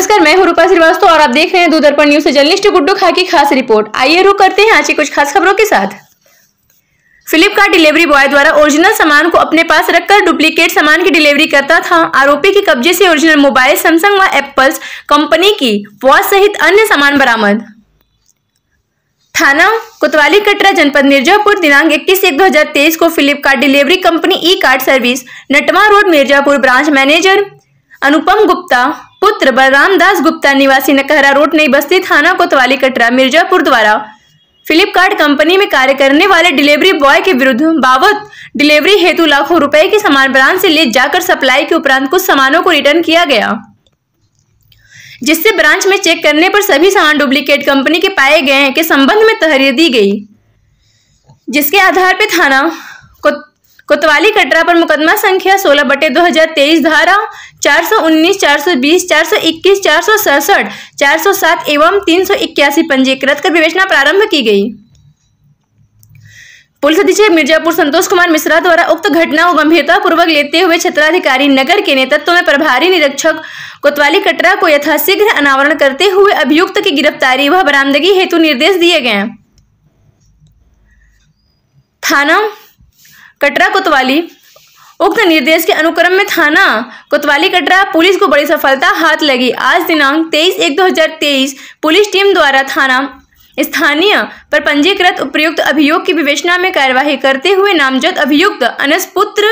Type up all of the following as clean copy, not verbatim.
नमस्कार, मैं हूं रूपा श्रीवास्तव और आप देख रहे हैं दूरदर्पण न्यूज से जर्नलिस्ट गुड्डू खा की खास रिपोर्ट। आइए रुक करते हैं आज की कुछ खास खबरों के साथ। फ्लिपकार्ट डिलीवरी बॉय द्वारा ओरिजिनल सामान को अपने पास रखकर डुप्लीकेट सामान की डिलीवरी करता था। आरोपी के कब्जे से ओरिजिनल मोबाइल, सैमसंग व एप्पल्स कंपनी की वॉच सहित अन्य सामान बरामद। थाना कोतवाली कटरा, जनपद मिर्जापुर, दिनांक 21/1/2023 को Flipkart delivery company Ekart service Natwa road Mirzapur branch manager Anupam Gupta पुत्र बलराम दास गुप्ता निवासी नकहरा रोड नई बस्ती, थाना कोतवाली कटरा मिर्जापुर द्वारा फ्लिपकार्ट कंपनी में कार्य करने वाले डिलीवरी बॉय के विरुद्ध बाबत डिलीवरी हेतु लाखों रुपए के सामान ब्रांच से ले जाकर सप्लाई के उपरांत कुछ सामानों को रिटर्न किया गया, जिससे ब्रांच में चेक करने पर सभी सामान डुप्लीकेट कंपनी के पाए गए के संबंध में तहरीर दी गई, जिसके आधार पर थाना कोतवाली कटरा पर मुकदमा संख्या 16/2023 धारा 419, 420, 421, 467, 407 एवं 381 पंजीकृत कर विवेचना प्रारंभ की गई। पुलिस अधीक्षक मिर्जापुर संतोष कुमार मिश्रा द्वारा उक्त घटना को गंभीरता पूर्वक लेते हुए क्षेत्राधिकारी नगर के नेतृत्व में प्रभारी निरीक्षक कोतवाली कटरा को यथाशीघ्र अनावरण करते हुए अभियुक्त की गिरफ्तारी व बरामदगी हेतु निर्देश दिए गए। थाना कटरा कोतवाली उक्त निर्देश के अनुक्रम में थाना कोतवाली कटरा पुलिस को बड़ी सफलता हाथ लगी। आज दिनांक 23/1/2023 पुलिस टीम द्वारा थाना स्थानीय पर पंजीकृत उपयुक्त अभियोग की विवेचना में कार्यवाही करते हुए नामजद अभियुक्त अनस पुत्र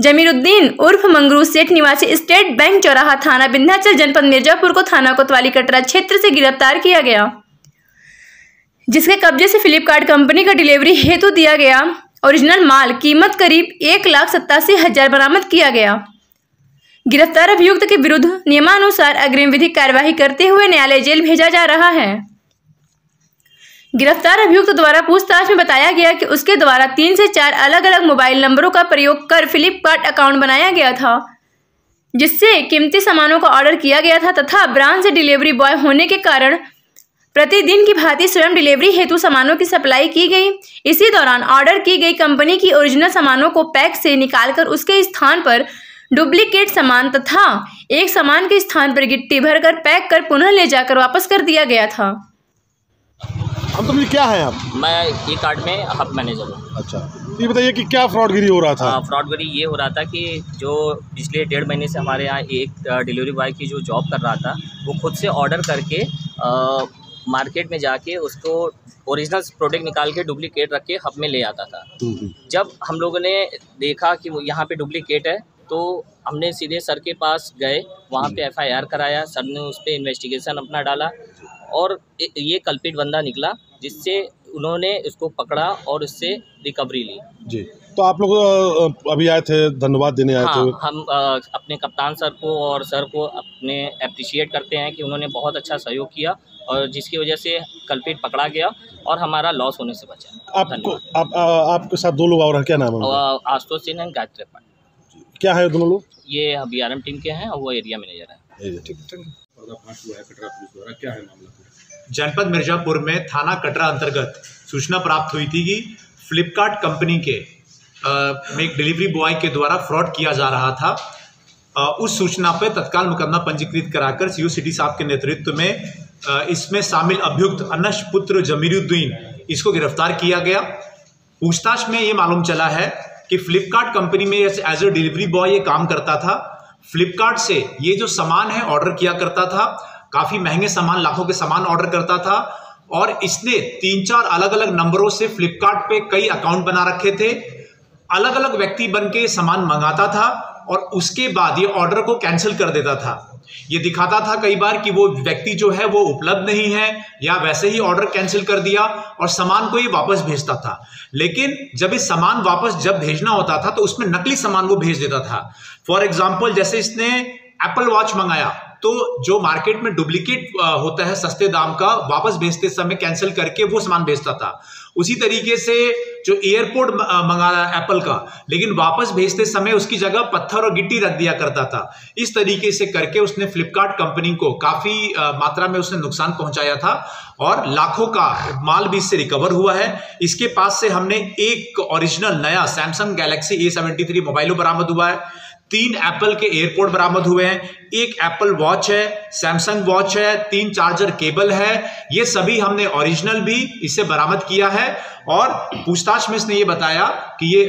जमीरुद्दीन उर्फ मंगरू सेठ निवासी स्टेट बैंक चौराहा, थाना विंध्याचल, जनपद मिर्जापुर को थाना कोतवाली कटरा क्षेत्र से गिरफ्तार किया गया, जिसके कब्जे से फ्लिपकार्ट कंपनी का डिलीवरी हेतु दिया गया ओरिजिनल माल कीमत करीब 1,87,000 बरामद किया गया। गिरफ्तार अभियुक्त के विरुद्ध नियमानुसार अग्रिम विधिक कार्यवाही करते हुए न्यायालय जेल भेजा जा रहा है। गिरफ्तार अभियुक्त द्वारा पूछताछ में बताया गया कि उसके द्वारा 3 से 4 अलग अलग मोबाइल नंबरों का प्रयोग कर फ्लिपकार्ट अकाउंट बनाया गया था, जिससे कीमती सामानों का ऑर्डर किया गया था तथा ब्रांच से डिलीवरी बॉय होने के कारण प्रतिदिन की भांति स्वयं डिलीवरी हेतु सामानों की सप्लाई की गई। इसी दौरान ऑर्डर की गई कंपनी की ओरिजिनल सामानों को पैक से निकालकर उसके स्थान पर डुप्लीकेट सामान तथा एक सामान के स्थान पर गिट्टी भरकर पैक कर पुनः ले जाकर वापस कर दिया गया था। हम तुम क्या है आप? मैं ई कार्ड में हब मैनेजर हूँ। अच्छा, ये बताइए कि क्या फ्रॉडगिरी हो रहा था? फ्रॉडगिरी ये हो रहा था कि जो पिछले 1.5 महीने से हमारे यहाँ एक डिलीवरी बॉय की जो जॉब कर रहा था, वो खुद से ऑर्डर करके मार्केट में जाके उसको ओरिजिनल प्रोडक्ट निकाल के डुप्लीकेट रख के हब में ले आता था। जब हम लोगों ने देखा कि वो यहाँ पे डुप्लीकेट है, तो हमने सीधे सर के पास गए, वहाँ पे FIR कराया। सर ने उस पर इन्वेस्टिगेशन अपना डाला और ये कल्पित बंदा निकला, जिससे उन्होंने इसको पकड़ा और उससे रिकवरी ली। जी, तो आप लोग अभी आए थे, धन्यवाद देने आए थे? हम अपने कप्तान सर को और सर को अपने अप्रिशिएट करते हैं कि उन्होंने बहुत अच्छा सहयोग किया और जिसकी वजह से कल्पित पकड़ा गया और हमारा लॉस होने से बचा। आपके साथ 2 लोग और हैं, क्या नाम है? आशुतोष सिंह एंड गायत्री पांडे। क्या है दोनों लोग? ये BRM टीम के हैं और वो एरिया मैनेजर है। क्या है मामला? जनपद मिर्जापुर में थाना कटरा अंतर्गत सूचना प्राप्त हुई थी कि फ्लिपकार्ट कंपनी के में एक डिलीवरी बॉय के द्वारा फ्रॉड किया जा रहा था। उस सूचना पर तत्काल मुकदमा पंजीकृत कराकर CO सिटी साहब के नेतृत्व में इसमें शामिल अभियुक्त अनस पुत्र जमीरुद्दीन इसको गिरफ्तार किया गया। पूछताछ में ये मालूम चला है कि फ्लिपकार्ट कंपनी में एज ए डिलीवरी बॉय ये काम करता था। फ्लिपकार्ट से ये जो सामान है ऑर्डर किया करता था, काफ़ी महंगे सामान, लाखों के सामान ऑर्डर करता था और इसने 3-4 अलग अलग नंबरों से फ्लिपकार्ट पे कई अकाउंट बना रखे थे। अलग अलग व्यक्ति बन के सामान मंगाता था और उसके बाद ये ऑर्डर को कैंसिल कर देता था। ये दिखाता था कई बार कि वो व्यक्ति जो है वो उपलब्ध नहीं है या वैसे ही ऑर्डर कैंसिल कर दिया और सामान को ये वापस भेजता था। लेकिन जब ये सामान वापस जब भेजना होता था तो उसमें नकली सामान वो भेज देता था। फॉर एग्जाम्पल, जैसे इसने एप्पल वॉच मंगाया तो जो मार्केट में डुप्लीकेट होता है सस्ते दाम का, वापस भेजते समय कैंसिल करके वो सामान भेजता था। उसी तरीके से जो एयरपोर्ट मंगाया एप्पल का, लेकिन वापस भेजते समय उसकी जगह पत्थर और गिट्टी रख दिया करता था। इस तरीके से करके उसने फ्लिपकार्ट कंपनी को काफ़ी मात्रा में उसने नुकसान पहुंचाया था और लाखों का माल भी इससे रिकवर हुआ है। इसके पास से हमने एक ओरिजिनल नया सैमसंग गैलेक्सी A73 मोबाइल बरामद हुआ है। 3 एप्पल के एयरपोर्ट बरामद हुए हैं, 1 एप्पल वॉच है, सैमसंग वॉच है, 3 चार्जर केबल है। ये सभी हमने ओरिजिनल भी इससे बरामद किया है और पूछताछ में इसने ये बताया कि ये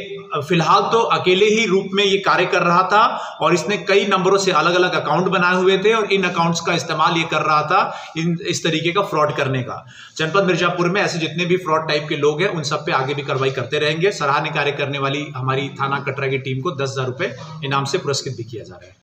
फिलहाल तो अकेले ही रूप में ये कार्य कर रहा था और इसने कई नंबरों से अलग अलग अकाउंट बनाए हुए थे और इन अकाउंट्स का इस्तेमाल ये कर रहा था इस तरीके का फ्रॉड करने का। जनपद मिर्जापुर में ऐसे जितने भी फ्रॉड टाइप के लोग हैं उन सब पे आगे भी कार्रवाई करते रहेंगे। सराहनीय कार्य करने वाली हमारी थाना कटरा की टीम को 10,000 रुपए इनाम से पुरस्कृत भी किया जा रहा है।